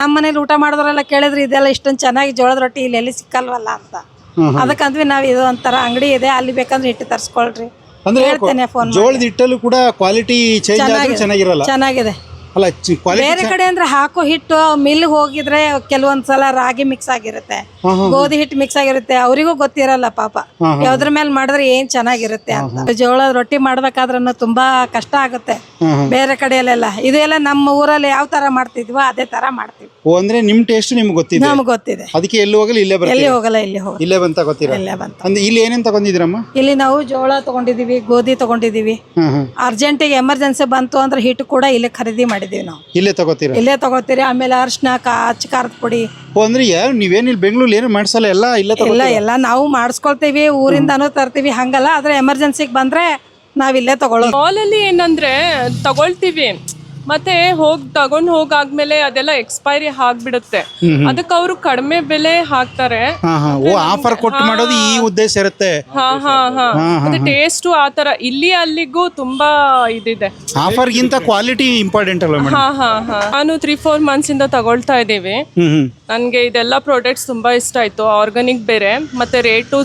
ನಮ್ಮ ಮನೇಲಿ ಊಟ ಮಾಡಿದ್ರೆಲ್ಲ ಕೇಳಿದ್ರೆ ಇದೆಲ್ಲ ಇಷ್ಟೊಂದು ಚೆನ್ನಾಗಿ ಜೋಳದ ರೊಟ್ಟಿ ಇಲ್ಲಿ ಎಲ್ಲಿ ಸಿಕ್ಕಲ್ವಲ್ಲ ಅಂತ ಅದಕ್ಕಂದ್ವಿ ನಾವು ಇದು ಒಂಥರ ಅಂಗಡಿ ಇದೆ ಅಲ್ಲಿ ಬೇಕಂದ್ರೆ ಹಿಟ್ಟು ತರಿಸ್ಕೊಳ್ರಿ ಅಂದ್ರೆ ಹೇಳ್ತೇನೆ ಫೋನ್ ಜೋಳದ ಹಿಟ್ಟಲ್ಲೂ ಕೂಡ ಕ್ವಾಲಿಟಿ ಚೇಂಜ್ ಆದ್ರೂ ಚೆನ್ನಾಗಿರಲ್ಲ. ಚೆನ್ನಾಗಿದೆ. ಅಲ್ಲ ಕ್ವಾಲಿಟಿ ಬೇರೆ ಕಡೆ ಅಂದ್ರೆ ಹಾಕೋ ಹಿಟ್ಟು ಮಿಲ್ ಹೋಗಿದ್ರೆ ಕೆಲವೊಂದ್ಸಲ ರಾಗಿ ಮಿಕ್ಸ್ ಆಗಿರುತ್ತೆ, ಗೋಧಿ ಹಿಟ್ಟು ಮಿಕ್ಸ್ ಆಗಿರುತ್ತೆ, ಅವರಿಗೂ ಗೊತ್ತಿರಲ್ಲ ಪಾಪ ಯಾವ್ದ್ರ ಮೇಲೆ ಮಾಡಿದ್ರೆ ಏನ್ ಚೆನ್ನಾಗಿರುತ್ತೆ ಅಂತ. ಜೋಳದ ರೊಟ್ಟಿ ಮಾಡ್ಬೇಕಾದ್ರೂ ತುಂಬಾ ಕಷ್ಟ ಆಗುತ್ತೆ ಬೇರೆ ಕಡೆಯಲ್ಲೆಲ್ಲ. ಇದೆಲ್ಲ ನಮ್ಮ ಊರಲ್ಲಿ ಯಾವ ತರ ಮಾಡ್ತಿದ್ವೋ ಅದೇ ತರ ಮಾಡ್ತೀವಿ. ಅಂದ್ರೆ ನಿಮ್ ಟೇಸ್ಟ್ ನಿಮ್ಗೆ ಗೊತ್ತಿದೆ? ನಮ್ಗೆ ಗೊತ್ತಿದೆ. ಅದಕ್ಕೆ ಎಲ್ಲಿ ಹೋಗಲ್ಲ ಇಲ್ಲೇ ಬರ್ತೀವಿ? ಎಲ್ಲಿ ಹೋಗಲ್ಲ, ಇಲ್ಲಿ ಹೋಗಲ್ಲ, ಇಲ್ಲೇ ಬಂತ ಗೊತ್ತಿರ. ಇಲ್ಲೇ ಬಂತ. ಅಂದ್ರೆ ಇಲ್ಲಿ ಏನೇನ್ ತಗೊಂಡಿದ್ದೀರಮ್ಮ? ಇಲ್ಲಿ ನಾವು ಜೋಳ ತಗೊಂಡಿದೀವಿ, ಗೋಧಿ ತಗೊಂಡಿದೀವಿ. ಅರ್ಜೆಂಟಿಗೆ ಎಮರ್ಜೆನ್ಸಿ ಬಂತು ಅಂದ್ರೆ ಹಿಟ್ಟು ಕೂಡ ಇಲ್ಲೇ ಖರೀದಿ ಮಾಡಿದೀವಿ ನಾವು. ಇಲ್ಲೇ ತಗೋತೀರಾ? ಇಲ್ಲೇ ತಗೋತೀರಿ. ಆಮೇಲೆ ಅರ್ಶಿನ, ಅಚ್ಚ ಖಾರದ ಪುಡಿ. ಅಂದ್ರೆ ನೀವೇನ್ ಇಲ್ಲಿ ಬೆಂಗಳೂರಲ್ಲಿ ಏನು ಮಾಡ್ಸಲ್ಲ, ಎಲ್ಲ ಇಲ್ಲೇ ಇಲ್ಲ ಎಲ್ಲ ನಾವು ಮಾಡಿಸ್ಕೊಳ್ತೀವಿ, ಊರಿಂದಾನು ತರ್ತೀವಿ, ಹಂಗಲ್ಲ. ಆದ್ರೆ ಎಮರ್ಜೆನ್ಸಿಗೆ ಬಂದ್ರೆ ನಾವ್ ಇಲ್ಲೇ ತಗೊಳ್ಳೋದು. ಮಾಲಲ್ಲಿ ಏನಂದ್ರೆ ತಗೊಳ್ತೀವಿ, ಮತ್ತೆ ತಗೊಂಡ್ ಹೋಗಾದ್ಮೇಲೆ ಅದೆಲ್ಲ ಎಕ್ಸ್ಪೈರಿ ಆಗ್ಬಿಡುತ್ತೆ. ಅದಕ್ಕೆ ಅವರು ಕಡಿಮೆ ಬೆಲೆ ಹಾಕ್ತಾರೆ. ಆಫರ್ ಕೊಟ್ಟು ಮಾಡೋದು ಈ ಉದ್ದೇಶ ಇರುತ್ತೆ. ಮತ್ತೆ ಟೇಸ್ಟ್ ಆತರ ಇಲ್ಲಿ ಅಲ್ಲಿಗೂ ತುಂಬಾ ಇದಿದೆ. ಆಫರ್ ಗಿಂತ ಕ್ವಾಲಿಟಿ ಇಂಪಾರ್ಟೆಂಟ್ ಅಲ್ಲ ಮೇಡಮ್? ನಾನು 3-4 ಮಂತ್ಸ್ ಇಂದ ತಗೊಳ್ತಾ ಇದ್ದೀವಿ. ನನ್ಗೆ ಇದೆಲ್ಲ ಪ್ರಾಡಕ್ಟ್ಸ್ ತುಂಬಾ ಇಷ್ಟ ಆಯ್ತು. ಆರ್ಗಾನಿಕ್ ಬೇರೆ, ಮತ್ತೆ ರೇಟು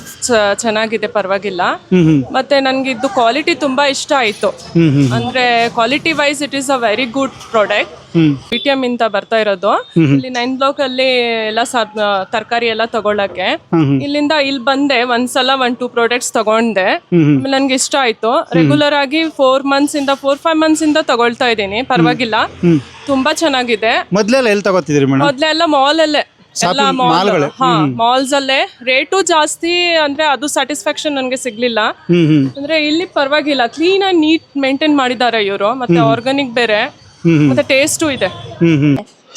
ಚೆನ್ನಾಗಿದೆ, ಪರವಾಗಿಲ್ಲ. ಮತ್ತೆ ನನ್ಗೆ ಇದು ಕ್ವಾಲಿಟಿ ತುಂಬಾ ಇಷ್ಟ ಆಯ್ತು. ಅಂದ್ರೆ quality wise it is a very good product. PTM ಇಂದ ಬರ್ತಾ ಇರೋದು. ಇಲ್ಲಿ 9th ಬ್ಲಾಕ್ ಅಲ್ಲಿ ಎಲ್ಲ ತರಕಾರಿ ಎಲ್ಲ ತಗೊಳಕ್ಕೆ ಇಲ್ಲಿಂದ ಇಲ್ಲಿ ಬಂದೆ. ಒಂದ್ಸಲ 1-2 ಪ್ರಾಡಕ್ಟ್ಸ್ ತಗೊಂಡೆ. ಆಮೇಲೆ ನನ್ಗೆ ಇಷ್ಟ ಆಯ್ತು. ರೆಗ್ಯುಲರ್ ಆಗಿ 4-5 ಮಂತ್ಸ್ ಇಂದ ತಗೊಳ್ತಾ ಇದ್ದೀನಿ, ಪರವಾಗಿಲ್ಲ, ತುಂಬಾ ಚೆನ್ನಾಗಿದೆ. ಮೊದ್ಲೆಲ್ಲ ಎಲ್ಲಿ ತಗೋತಿದ್ರಿ ಮೇಡಮ್? ಮೊದ್ಲೆಲ್ಲ ಮಾಲ್ ಅಲ್ಲೇ, ಮಾಲ್ಸ್ ಅಲ್ಲೇ. ರೇಟು ಜಾಸ್ತಿ, ಅಂದ್ರೆ ಅದು ಸ್ಯಾಟಿಸ್ಫ್ಯಾಕ್ಷನ್ ನನ್ಗೆ ಸಿಗ್ಲಿಲ್ಲ. ಅಂದ್ರೆ ಇಲ್ಲಿ ಪರವಾಗಿಲ್ಲ, ಕ್ಲೀನ್ ಆಗಿ ನೀಟ್ ಮೇಂಟೈನ್ ಮಾಡಿದ್ದಾರೆ ಇವರು. ಮತ್ತೆ ಆರ್ಗಾನಿಕ್ ಬೇರೆ, ಮತ್ತೆ ಟೇಸ್ಟು ಇದೆ.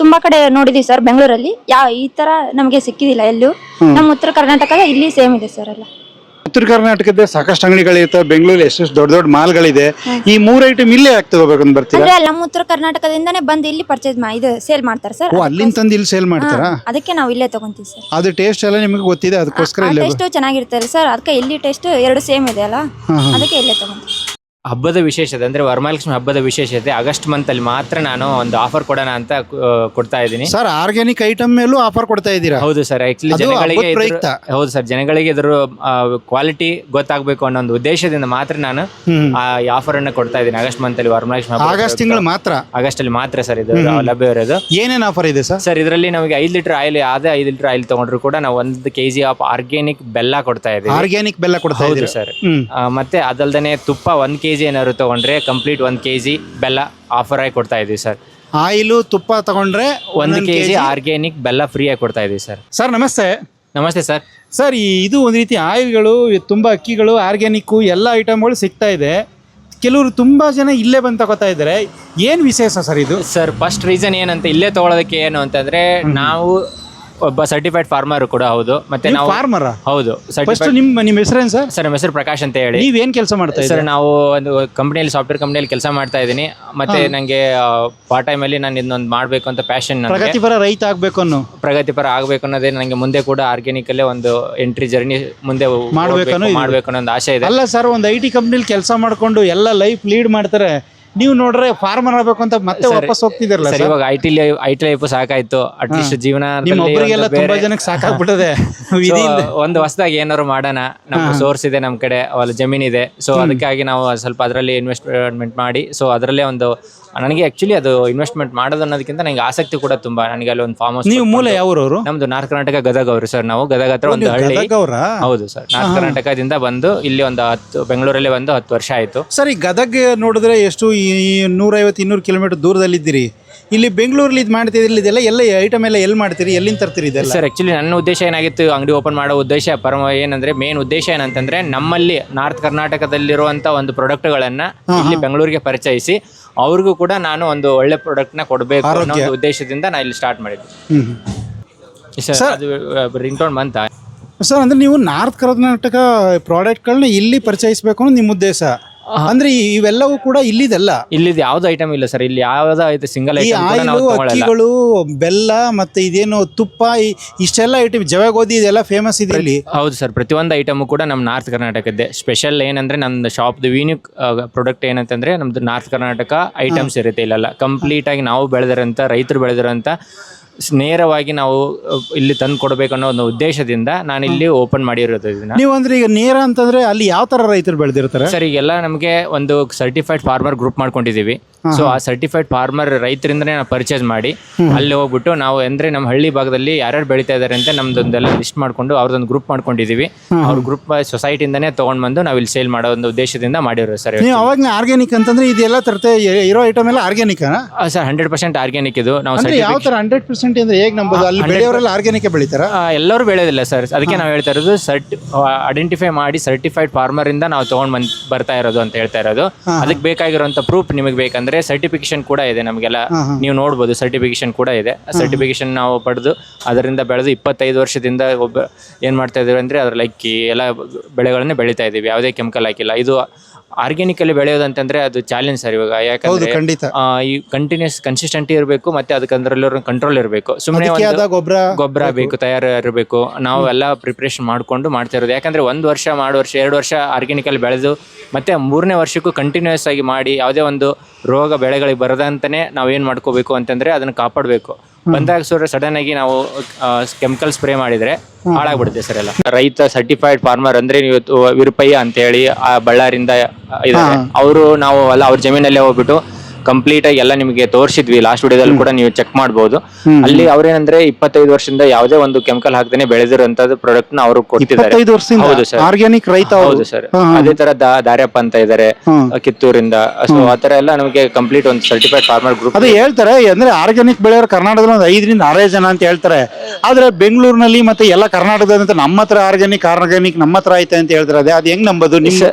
ತುಂಬಾ ಕಡೆ ನೋಡಿದೀವಿ ಸರ್ ಬೆಂಗಳೂರಲ್ಲಿ, ಈ ತರ ನಮಗೆ ಸಿಕ್ಕಿದಿಲ್ಲ ಎಲ್ಲೂ. ನಮ್ಮ ಉತ್ತರ ಕರ್ನಾಟಕದ ಇಲ್ಲಿ ಸೇಮ್ ಇದೆ ಸರ್ ಎಲ್ಲ. ಉತ್ತರ ಕರ್ನಾಟಕದ ಸಾಕಷ್ಟು ಅಂಗಡಿಗಳಿರ್ತವೆ, ಬೆಂಗಳೂರಲ್ಲಿ ಎಷ್ಟೆಷ್ಟು ದೊಡ್ಡ ದೊಡ್ಡ ಮಾಲ್ಗಳಿದೆ. ಈ 3 ಐಟಮ್ ಇಲ್ಲೇ ಯಾಕೆ ತಗೋಬೇಕಂತ ಬರ್ತೀರಾ? ಅಂದ್ರೆ ನಮ್ಮ ಉತ್ತರ ಕರ್ನಾಟಕದಿಂದಾನೇ ಬಂದು ಇಲ್ಲಿ ಪರ್ಚೇಸ್ ಇದು ಸೇಲ್ ಮಾಡ್ತಾರೆ ಸರ್. ಅಲ್ಲಿಂದ ತಂದು ಇಲ್ಲಿ ಸೇಲ್ ಮಾಡ್ತಾರಾ? ಅದಕ್ಕೆ ನಾವು ಇಲ್ಲೇ ತಗೊಂತೀವಿ ಸರ್. ಅದು ಟೇಸ್ಟ್ ಎಲ್ಲ ನಿಮಗೆ ಗೊತ್ತಿದೆ, ಅದಕ್ಕೋಸ್ಕರ ಇಲ್ಲೇ. ಟೇಸ್ಟ್ ಚೆನ್ನಾಗಿರುತ್ತೆ ಸರ್, ಅದಕ್ಕೆ ಇಲ್ಲಿ ಟೇಸ್ಟ್ ಎರಡು ಸೇಮ್ ಇದೆ ಅಲ್ಲ, ಅದಕ್ಕೆ ಇಲ್ಲೇ ತಗೊಂತೀವಿ. ಹಬ್ಬದ ವಿಶೇಷತೆ ಅಂದ್ರೆ ವರಮಹಾಲಕ್ಷ್ಮಿ ಹಬ್ಬದ ವಿಶೇಷತೆ ಆಗಸ್ಟ್ ಮಂತ್ ಅಲ್ಲಿ ಮಾತ್ರ ನಾನು ಒಂದು ಆಫರ್ ಕೊಡೋಣ ಅಂತ ಕೊಡ್ತಾ ಇದ್ದೀನಿ ಸರ್. ಆರ್ಗ್ಯಾನಿಕ್ ಐಟಮ್ ಮೇಲೂ ಆಫರ್ ಕೊಡ್ತಾ ಇದ್ದೀರಾ? ಹೌದು ಸರ್. ಆಕ್ಚುಲಿ ಜನಗಳಿಗೆ ಹೌದು ಸರ್, ಜನಗಳಿಗೆ ಇದ್ರ ಕ್ವಾಲಿಟಿ ಗೊತ್ತಾಗಬೇಕು ಅನ್ನೋ ಒಂದು ಉದ್ದೇಶದಿಂದ ಮಾತ್ರ ನಾನು ಆ ಆಫರ್ ಅನ್ನ ಕೊಡ್ತಾ ಇದ್ದೀನಿ. ಆಗಸ್ಟ್ ಮಂತ್ ಅಲ್ಲಿ ವರಮಹಾಲಕ್ಷ್ಮಿ ಹಬ್ಬ ಆಗಸ್ಟ್ ತಿಂಗಳು ಮಾತ್ರ, ಆಗಸ್ಟ್ ಅಲ್ಲಿ ಮಾತ್ರ ಸರ್ ಇದು ಲಭ್ಯ ಇರೋದು. ಏನೇನು ಆಫರ್ ಇದೆ ಸರ್? ಸರ್ ಇದರಲ್ಲಿ ನಮಗೆ 5 ಲೀಟರ್ ಆಯಿಲ್, ಅದೇ 5 ಲೀಟರ್ ಆಯಿಲ್ ತಗೊಂಡ್ರು ಕೂಡ ನಾವು 1 kg ಆಫ್ ಆರ್ಗ್ಯಾನಿಕ್ ಬೆಲ್ಲ ಕೊಡ್ತಾ ಇದ್ದೀವಿ. ಆರ್ಗ್ಯಾನಿಕ್ ಬೆಲ್ಲ ಕೊಡ್ತಾ ಇದ್ದೀವಿ ಸರ್. ಮತ್ತೆ ಅದಲ್ದೇ ತುಪ್ಪ 1 kg ಏನಾದ್ರು ತಗೊಂಡ್ರೆ ಕಂಪ್ಲೀಟ್ 1 kg ಬೆಲ್ಲ ಆಫರ್ ಆಗಿ ಕೊಡ್ತಾ ಇದೀವಿ ಸರ್. ಆಯಿಲು ತುಪ್ಪ ತಗೊಂಡ್ರೆ 1 kg ಆರ್ಗ್ಯಾನಿಕ್ ಬೆಲ್ಲ ಫ್ರೀ ಆಗಿ ಕೊಡ್ತಾ ಇದೀವಿ ಸರ್. ಸರ್ ನಮಸ್ತೆ. ನಮಸ್ತೆ ಸರ್. ಸರ್ ಇದು ಒಂದು ರೀತಿ ಆಯಿಲ್ಗಳು, ತುಂಬಾ ಅಕ್ಕಿಗಳು, ಆರ್ಗ್ಯಾನಿಕ್ ಎಲ್ಲ ಐಟಮ್ಗಳು ಸಿಗ್ತಾ ಇದೆ. ಕೆಲವರು ತುಂಬಾ ಜನ ಇಲ್ಲೇ ಬಂದು ತಗೋತಾ ಇದ್ದಾರೆ. ಏನ್ ವಿಶೇಷ ಸರ್ ಇದು? ಸರ್ ಫಸ್ಟ್ ರೀಸನ್ ಏನಂತ ಇಲ್ಲೇ ತಗೊಳ್ಳೋದಕ್ಕೆ ಏನು ಅಂತಂದ್ರೆ, ನಾವು ಒಬ್ಬ ಸರ್ಟಿಫೈಡ್ ಫಾರ್ಮರ್ ಕೂಡ ಹೌದು. ಮತ್ತೆ ನಾವು ಫಾರ್ಮರ್ ಹೌದು. ನಿಮ್ಮ ಹೆಸರೇನು ಸರ್? ಸರ್ ನಮ್ಮ ಹೆಸರು ಪ್ರಕಾಶ್ ಅಂತ ಹೇಳಿ. ನೀವೇನ್ ಕೆಲಸ ಮಾಡ್ತಾ ಇದ್ದೀರಾ ಸರ್? ನಾವು ಒಂದು ಕಂಪನಿಯಲ್ಲಿ, ಸಾಫ್ಟ್ವೇರ್ ಕಂಪನಿಯಲ್ಲಿ ಕೆಲಸ ಮಾಡ್ತಾ ಇದ್ದೀನಿ. ಮತ್ತೆ ನಂಗೆ ಪಾರ್ಟ್ ಟೈಮ್ ಅಲ್ಲಿ ನಾನು ಇದನ್ನೊಂದು ಮಾಡಬೇಕು ಅಂತ ಪ್ಯಾಷನ್. ಪ್ರಗತಿಪರ ರೈತ ಆಗ್ಬೇಕು ಅನ್ನೋ, ಪ್ರಗತಿಪರ ಆಗಬೇಕು ಅನ್ನೋದೇ ನನಗೆ. ಮುಂದೆ ಕೂಡ ಆರ್ಗ್ಯಾನಿಕ್ ಅಲ್ಲೇ ಒಂದು ಎಂಟ್ರಿ ಜರ್ನಿ ಮುಂದೆ ಮಾಡ್ಬೇಕು ಅನ್ನೋ ಒಂದು ಆಸೆ ಇದೆ. ಅಲ್ಲ ಸರ್, ಒಂದು IT ಕಂಪ್ನಿಲಿ ಕೆಲಸ ಮಾಡ್ಕೊಂಡು ಎಲ್ಲ ಲೈಫ್ ಲೀಡ್ ಮಾಡ್ತಾರೆ, ನೀವು ನೋಡ್ರೆ ಫಾರ್ಮರ್ ಆಗ್ಬೇಕು ಅಂತ ಮತ್ತೆ ವಾಪಸ್ ಹೋಗ್ತಿದ್ರಲ್ಲ ಸರ್? ಇವಾಗ ಐಟಿ ಲೈಫ್ ಸಾಕಾಯ್ತು. ಅಟ್ಲೀಸ್ಟ್ ಜೀವನ ತುಂಬಾ ಜನಕ್ಕೆ ಸಾಕಾಗ್ಬಿಟ್ಟದೆ. ಒಂದು ಹೊಸದಾಗಿ ಏನಾದ್ರು ಮಾಡೋಣ, ನಮ್ಮ ಸೋರ್ಸ್ ಇದೆ, ನಮ್ಮ ಕಡೆ ಜಮೀನ್ ಇದೆ. ಸೊ ಅದಕ್ಕಾಗಿ ನಾವು ಸ್ವಲ್ಪ ಅದರಲ್ಲಿ ಇನ್ವೆಸ್ಟ್ಮೆಂಟ್ ಮಾಡಿ, ಸೊ ಅದರಲ್ಲೇ ಒಂದು ನನಗೆ ಆಕ್ಚುಲಿ ಅದು ಇನ್ವೆಸ್ಟ್ಮೆಂಟ್ ಮಾಡೋದು ಅನ್ನೋದಕ್ಕಿಂತ ನನಗೆ ಆಸಕ್ತಿ ಕೂಡ ತುಂಬಾ. ನನಗೆ ಅಲ್ಲಿ ಒಂದು ಫಾರ್ಮ್ ಹೌಸ್. ನೀವು ಮೂಲ ಯಾವೂರವರು? ನಮ್ದು ನಾರ್ತ್ ಕರ್ನಾಟಕ ಗದಗ ಅವರು ಸರ್. ನಾವು ಗದಗ ಹತ್ರ ಒಂದು ಹಳ್ಳಿ. ಹೌದು ಸರ್. ನಾರ್ತ್ ಕರ್ನಾಟಕದಿಂದ ಬಂದು ಇಲ್ಲಿ ಒಂದು ಬೆಂಗಳೂರಲ್ಲಿ ಒಂದು 10 ವರ್ಷ ಆಯ್ತು ಸರ್. ಈ ಗದಗ ನೋಡಿದ್ರೆ ಎಷ್ಟು 150-200 ಕಿಲೋಮೀಟರ್ ದೂರದಲ್ಲಿದ್ದೀರಿ. ಇಲ್ಲಿ ಬೆಂಗಳೂರಲ್ಲಿ ಇದು ಮಾಡ್ತಿದ್ರಿ, ಇದೆಲ್ಲ ಎಲ್ಲ ಐಟಮ್ ಎಲ್ಲ ಎಲ್ಲಿ ಮಾಡ್ತೀರಿ, ಎಲ್ಲಿಂದ ತರ್ತೀರಿ ಇದೆಲ್ಲ? ಸರ್ ಆಕ್ಚುಲಿ ನನ್ನ ಉದ್ದೇಶ ಏನಾಗಿತ್ತು, ಅಂಗಡಿ ಓಪನ್ ಮಾಡೋ ಉದ್ದೇಶ ಏನಂದ್ರೆ, ಮೇನ್ ಉದ್ದೇಶ ಏನಂತಂದ್ರೆ, ನಮ್ಮಲ್ಲಿ ನಾರ್ತ್ ಕರ್ನಾಟಕದಲ್ಲಿರುವಂತ ಒಂದು ಪ್ರಾಡಕ್ಟ್ಗಳನ್ನ ಇಲ್ಲಿ ಬೆಂಗಳೂರಿಗೆ ಪರಿಚಯಿಸಿ ಅವ್ರಿಗೂ ಕೂಡ ನಾನು ಒಂದು ಒಳ್ಳೆ ಪ್ರಾಡಕ್ಟ್ ನ ಕೊಡಬೇಕು ಅನ್ನೋ ಒಂದು ಉದ್ದೇಶದಿಂದ ನಾನು ಇಲ್ಲಿ ಸ್ಟಾರ್ಟ್ ಮಾಡಿದ್ದೆ ಸರ್. ಅದು ರಿಂಗ್ ಟೋನ್ ಬಂತ ಸರ್? ಅಂದ್ರೆ ನೀವು ನಾರ್ತ್ ಕರ್ನಾಟಕ ಪ್ರಾಡಕ್ಟ್ಗಳನ್ನ ಇಲ್ಲಿ ಪರಿಚಯಿಸಬೇಕು ಅನ್ನೋ ನಿಮ್ಮ ಉದ್ದೇಶ? ಅಂದ್ರೆ ಇವೆಲ್ಲವೂ ಕೂಡ ಇಲ್ಲಿದೆಲ್ಲ? ಇಲ್ಲಿದ್ ಯಾವ್ದು ಐಟಮ್ ಇಲ್ಲ ಸರ್. ಇಲ್ಲಿ ಯಾವ್ದು ಸಿಂಗಲ್ ಐಟಮ್, ಅಕ್ಕಿಗಳು, ಬೆಲ್ಲ, ಮತ್ತೆ ಇದೇನು ತುಪ್ಪ, ಇಷ್ಟೆಲ್ಲ ಐಟಮ್, ಜವೆ ಗೋಧಿ, ಇದೆಲ್ಲ ಫೇಮಸ್ ಇದೆ ಇಲ್ಲಿ? ಹೌದು ಸರ್. ಪ್ರತಿಯೊಂದು ಐಟಮ್ ಕೂಡ ನಮ್ಮ ನಾರ್ತ್ ಕರ್ನಾಟಕದ್ದೇ. ಸ್ಪೆಷಲ್ ಏನಂದ್ರೆ ನಮ್ದು ಶಾಪ್ದು ಯೂನಿಕ್ ಪ್ರಾಡಕ್ಟ್ ಏನಂತಂದ್ರೆ, ನಮ್ದು ನಾರ್ತ್ ಕರ್ನಾಟಕ ಐಟಮ್ಸ್ ಇರುತ್ತೆ ಇಲ್ಲೆಲ್ಲ. ಕಂಪ್ಲೀಟ್ ಆಗಿ ನಾವು ಬೆಳೆದಿರೋಂಥ, ರೈತರು ಬೆಳೆದಿರೋಂಥ ನೇರವಾಗಿ ನಾವು ಇಲ್ಲಿ ತಂದು ಕೊಡಬೇಕು ಅನ್ನೋ ಒಂದು ಉದ್ದೇಶದಿಂದ ನಾನು ಇಲ್ಲಿ ಓಪನ್ ಮಾಡಿರೋದು ಇದನ್ನ. ನೀವು ಅಂದ್ರೆ ಈಗ ನೇರ ಅಂತಂದ್ರೆ ಅಲ್ಲಿ ಯಾವ ತರ ರೈತರು ಬೆಳೆದಿರ್ತಾರೆ ಸರ್? ಈಗೆಲ್ಲ ನಮಗೆ ಒಂದು ಸರ್ಟಿಫೈಡ್ ಫಾರ್ಮರ್ ಗ್ರೂಪ್ ಮಾಡ್ಕೊಂಡಿದ್ದೀವಿ. ಸೊ ಆ ಸರ್ಟಿಫೈಡ್ ಫಾರ್ಮರ್ ರೈತರಿಂದನೇ ನಾವು ಪರ್ಚೇಸ್ ಮಾಡಿ ಅಲ್ಲಿ ಹೋಗ್ಬಿಟ್ಟು ನಾವು ಅಂದ್ರೆ ನಮ್ಮ ಹಳ್ಳಿ ಭಾಗದಲ್ಲಿ ಯಾರ್ಯಾರು ಬೆಳೀತಾ ಇದ್ದಾರೆ ಅಂತ ನಮ್ದೊಂದೆಲ್ಲ ಲಿಸ್ಟ್ ಮಾಡ್ಕೊಂಡು ಅವ್ರದ್ದೊಂದು ಗ್ರೂಪ್ ಮಾಡ್ಕೊಂಡಿದ್ದೀವಿ. ಅವ್ರ ಗ್ರೂಪ್ ಸೊಸೈಟಿಯಿಂದನೇ ತೊಗೊಂಡು ಬಂದು ನಾವು ಇಲ್ಲಿ ಸೇಲ್ ಮಾಡೋ ಒಂದು ಉದ್ದೇಶದಿಂದ ಮಾಡಿರೋದು ಸರ್. ನೀವು ಅವಾಗ ಆರ್ಗ್ಯಾನಿಕ್ ಅಂತಂದ್ರೆ ಇದೆಲ್ಲ ತರತೆ ಇರೋ ಐಟಮ್ ಎಲ್ಲ ಆರ್ಗ್ಯಾನಿಕ್ ಸರ್ 100% ಆರ್ಗ್ಯಾನಿಕ್ ಇದು. ನಾವು ಯಾವ ತರ 100% ಅಂದ್ರೆ ಹೇಗೆ ನಂಬೋದು? ಅಲ್ಲಿ ಬೆಳೆಯವರೆಲ್ಲ ಆರ್ಗ್ಯಾನಿಕ್ ಬೆಳಿತಾರ? ಎಲ್ಲರೂ ಬೆಳೆಯೋದಿಲ್ಲ ಸರ್, ಅದಕ್ಕೆ ನಾವು ಹೇಳ್ತಾ ಇರೋದು ಐಡೆಂಟಿಫೈ ಮಾಡಿ ಸರ್ಟಿಫೈಡ್ ಫಾರ್ಮರ್ ಇಂದ ನಾವು ತಗೊಂಡ್ ಬರ್ತಾ ಇರೋದು ಅಂತ ಹೇಳ್ತಾ ಇರೋದು. ಅದಕ್ಕೆ ಬೇಕಾಗಿರುವಂತ ಪ್ರೂಫ್ ನಿಮಗೆ ಬೇಕಂದ್ರೆ ಸರ್ಟಿಫಿಕೇಶನ್ ಕೂಡ ಇದೆ ನಮಗೆಲ್ಲ, ನೀವು ನೋಡ್ಬೋದು ಸರ್ಟಿಫಿಕೇಶನ್ ಕೂಡ ಇದೆ. ಸರ್ಟಿಫಿಕೇಶನ್ ನಾವು ಪಡೆದು ಅದರಿಂದ ಬೆಳೆದು 25 ವರ್ಷದಿಂದ ಏನ್ ಮಾಡ್ತಾ ಇದೀವಿ ಅಂದ್ರೆ ಅದ್ರ ಅಕ್ಕಿ ಎಲ್ಲ ಬೆಳೆಗಳನ್ನೇ ಬೆಳೀತಾ ಇದೀವಿ, ಯಾವುದೇ ಕೆಮಿಕಲ್ ಹಾಕಿಲ್ಲ. ಇದು ಆರ್ಗ್ಯಾನಿಕ್ ಅಲ್ಲಿ ಬೆಳೆಯೋದಂತಂದ್ರೆ ಅದು ಚಾಲೆಂಜ್ ಸರ್ ಇವಾಗ, ಯಾಕಂದ್ರೆ ಈ ಕನ್ಸಿಸ್ಟೆಂಟ್ ಇರಬೇಕು, ಮತ್ತೆ ಅದಕ್ಕೆ ಅದರಲ್ಲಿ ಕಂಟ್ರೋಲ್ ಇರಬೇಕು. ಸುಮ್ಮನೆ ಗೊಬ್ಬರ ಬೇಕು, ತಯಾರು ಇರಬೇಕು. ನಾವು ಎಲ್ಲ ಪ್ರಿಪ್ರೇಷನ್ ಮಾಡ್ಕೊಂಡು ಮಾಡ್ತಾ ಇರೋದು. ಯಾಕಂದ್ರೆ 1 ವರ್ಷ 2 ವರ್ಷ ಆರ್ಗ್ಯಾನಿಕ್ ಅಲ್ಲಿ ಬೆಳೆದು ಮತ್ತೆ 3ನೇ ವರ್ಷಕ್ಕೂ ಕಂಟಿನ್ಯೂಸ್ ಆಗಿ ಮಾಡಿ ಯಾವುದೇ ಒಂದು ರೋಗ ಬೆಳೆಗಳಿಗೆ ಬರದಂತಾನೆ ನಾವು ಏನ್ ಮಾಡ್ಕೋಬೇಕು ಅಂತಂದ್ರೆ ಅದನ್ನ ಕಾಪಾಡಬೇಕು. ಬಂದಾಗ ಸಡನ್ ಆಗಿ ನಾವು ಕೆಮಿಕಲ್ ಸ್ಪ್ರೇ ಮಾಡಿದ್ರೆ ಹಾಳಾಗ್ಬಿಡುತ್ತೆ ಸರ್ ಎಲ್ಲ. ರೈತ ಸರ್ಟಿಫೈಡ್ ಫಾರ್ಮರ್ ಅಂದ್ರೆ ಇವತ್ತು ವಿರುಪಯ್ಯ ಅಂತ ಹೇಳಿ ಆ ಬಳ್ಳಾರಿಂದ ಇದ್ದಾರೆ ಅವರು. ನಾವು ಅಲ್ಲ ಅವ್ರ ಜಮೀನಲ್ಲೇ ಹೋಗ್ಬಿಟ್ಟು ಕಂಪ್ಲೀಟ್ ಆಗಿ ಎಲ್ಲ ನಿಮಗೆ ತೋರಿಸಿದ್ವಿ, ಲಾಸ್ಟ್ ವಿಡಿಯೋದಲ್ಲಿ ಕೂಡ ನೀವು ಚೆಕ್ ಮಾಡಬಹುದು. ಅಲ್ಲಿ ಅವ್ರೇನಂದ್ರೆ 25 ವರ್ಷದಿಂದ ಯಾವುದೇ ಒಂದು ಕೆಮಿಕಲ್ ಹಾಕ್ದೇನೆ ಬೆಳೆದಿರುವಂತದ್ದು ಪ್ರಾಡಕ್ಟ್ ನ ಅವರು ಕೊಡ್ತಿದ್ದಾರೆ. ಹೌದು ಸರ್, ಆರ್ಗ್ಯಾನಿಕ್ ರೈತ. ಹೌದು ಸರ್. ಅದೇ ತರ ದಾರ್ಯಪ್ಪ ಅಂತ ಇದ್ದಾರೆ ಕಿತ್ತೂರಿಂದ. ಸೊ ಆತರ ಎಲ್ಲ ನಮಗೆ ಕಂಪ್ಲೀಟ್ ಒಂದು ಸರ್ಟಿಫೈಡ್ ಫಾರ್ಮರ್ ಗ್ರೂಪ್. ಅದೇ ಹೇಳ್ತಾರೆ ಅಂದ್ರೆ ಆರ್ಗ್ಯಾನಿಕ್ ಬೆಳೆಯೋರು ಕರ್ನಾಟಕದಲ್ಲಿ ಒಂದು 5 ರಿಂದ 6 ಜನ ಅಂತ ಹೇಳ್ತಾರೆ. ಆದ್ರೆ ಬೆಂಗಳೂರಿನಲ್ಲಿ ಮತ್ತೆ ಎಲ್ಲ ಕರ್ನಾಟಕದಂತ ನಮ್ಮ ಹತ್ರ ಆರ್ಗ್ಯಾನಿಕ್ ನಮ್ಮ ಹತ್ರ ಐತೆ ಅಂತ ಹೇಳ್ತಾರೆ. ಅದ್ ಹೆಂಗ್ ನಂಬೋದು